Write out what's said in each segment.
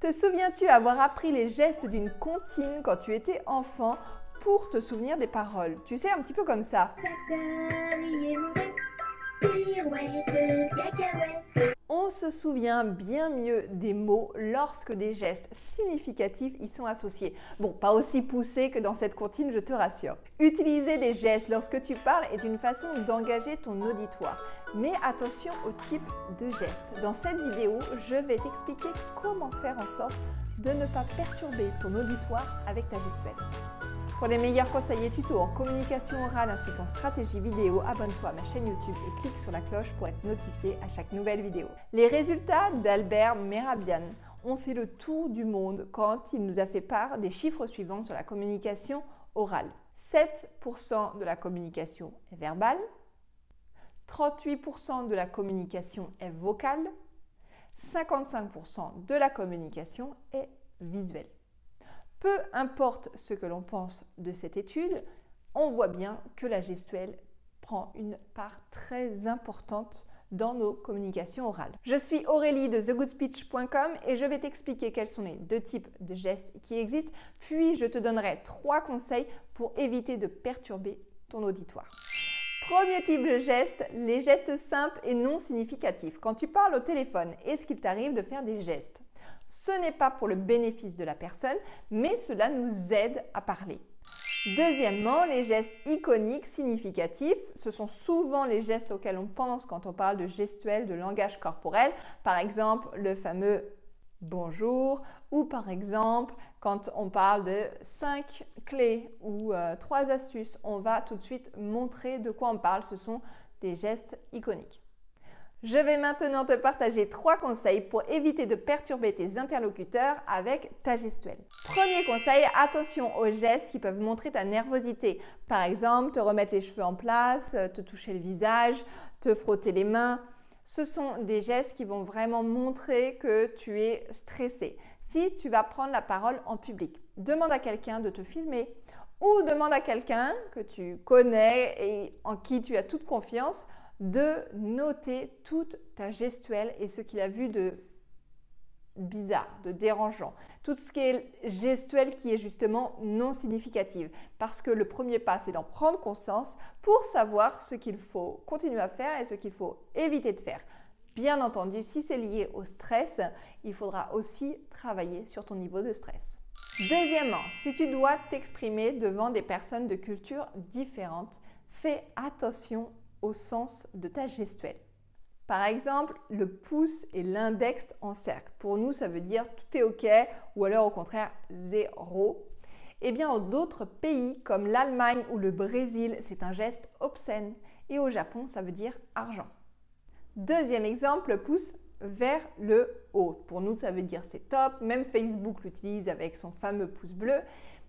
Te souviens-tu avoir appris les gestes d'une comptine quand tu étais enfant pour te souvenir des paroles? Tu sais, un petit peu comme ça. On se souvient bien mieux des mots lorsque des gestes significatifs y sont associés. Bon, pas aussi poussé que dans cette comptine, je te rassure. Utiliser des gestes lorsque tu parles est une façon d'engager ton auditoire. Mais attention au type de geste. Dans cette vidéo, je vais t'expliquer comment faire en sorte de ne pas perturber ton auditoire avec ta gestuelle. Pour les meilleurs conseils et tutos en communication orale ainsi qu'en stratégie vidéo, abonne-toi à ma chaîne YouTube et clique sur la cloche pour être notifié à chaque nouvelle vidéo. Les résultats d'Albert Mehrabian ont fait le tour du monde quand il nous a fait part des chiffres suivants sur la communication orale. 7% de la communication est verbale, 38% de la communication est vocale, 55% de la communication est visuelle. Peu importe ce que l'on pense de cette étude, on voit bien que la gestuelle prend une part très importante dans nos communications orales. Je suis Aurélie de thegoodspeech.com et je vais t'expliquer quels sont les deux types de gestes qui existent, puis je te donnerai 3 conseils pour éviter de perturber ton auditoire. Premier type de geste, les gestes simples et non significatifs. Quand tu parles au téléphone, est-ce qu'il t'arrive de faire des gestes? Ce n'est pas pour le bénéfice de la personne, mais cela nous aide à parler. Deuxièmement, les gestes iconiques significatifs, ce sont souvent les gestes auxquels on pense quand on parle de gestuelle, de langage corporel. Par exemple, le fameux bonjour ou par exemple, quand on parle de 5 clés ou 3 astuces, on va tout de suite montrer de quoi on parle. Ce sont des gestes iconiques. Je vais maintenant te partager 3 conseils pour éviter de perturber tes interlocuteurs avec ta gestuelle. Premier conseil, attention aux gestes qui peuvent montrer ta nervosité. Par exemple, te remettre les cheveux en place, te toucher le visage, te frotter les mains. Ce sont des gestes qui vont vraiment montrer que tu es stressé. Si tu vas prendre la parole en public, demande à quelqu'un de te filmer ou demande à quelqu'un que tu connais et en qui tu as toute confiance de noter toute ta gestuelle et ce qu'il a vu de bizarre, de dérangeant. Tout ce qui est gestuelle qui est justement non significative. Parce que le premier pas, c'est d'en prendre conscience pour savoir ce qu'il faut continuer à faire et ce qu'il faut éviter de faire. Bien entendu, si c'est lié au stress, il faudra aussi travailler sur ton niveau de stress. Deuxièmement, si tu dois t'exprimer devant des personnes de cultures différentes, fais attention au sens de ta gestuelle. Par exemple, le pouce et l'index en cercle. Pour nous, ça veut dire tout est OK ou alors au contraire 0. Eh bien, dans d'autres pays comme l'Allemagne ou le Brésil, c'est un geste obscène. Et au Japon, ça veut dire argent. Deuxième exemple, le pouce vers le haut. Pour nous, ça veut dire c'est top. Même Facebook l'utilise avec son fameux pouce bleu.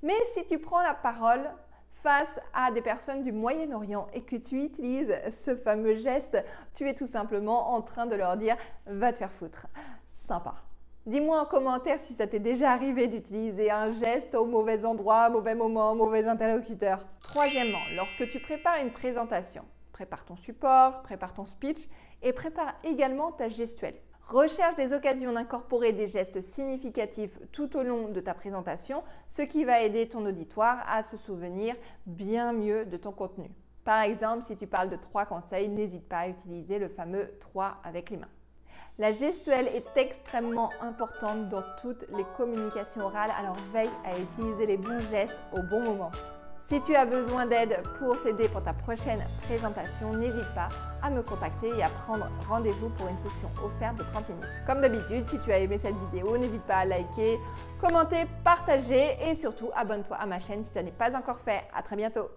Mais si tu prends la parole face à des personnes du Moyen-Orient et que tu utilises ce fameux geste, tu es tout simplement en train de leur dire « va te faire foutre ». Sympa. Dis-moi en commentaire si ça t'est déjà arrivé d'utiliser un geste au mauvais endroit, mauvais moment, mauvais interlocuteur. Troisièmement, lorsque tu prépares une présentation, prépare ton support, prépare ton speech et prépare également ta gestuelle. Recherche des occasions d'incorporer des gestes significatifs tout au long de ta présentation, ce qui va aider ton auditoire à se souvenir bien mieux de ton contenu. Par exemple, si tu parles de 3 conseils, n'hésite pas à utiliser le fameux 3 avec les mains. La gestuelle est extrêmement importante dans toutes les communications orales, alors veille à utiliser les bons gestes au bon moment. Si tu as besoin d'aide pour t'aider pour ta prochaine présentation, n'hésite pas à me contacter et à prendre rendez-vous pour une session offerte de 30 minutes. Comme d'habitude, si tu as aimé cette vidéo, n'hésite pas à liker, commenter, partager et surtout abonne-toi à ma chaîne si ça n'est pas encore fait. À très bientôt!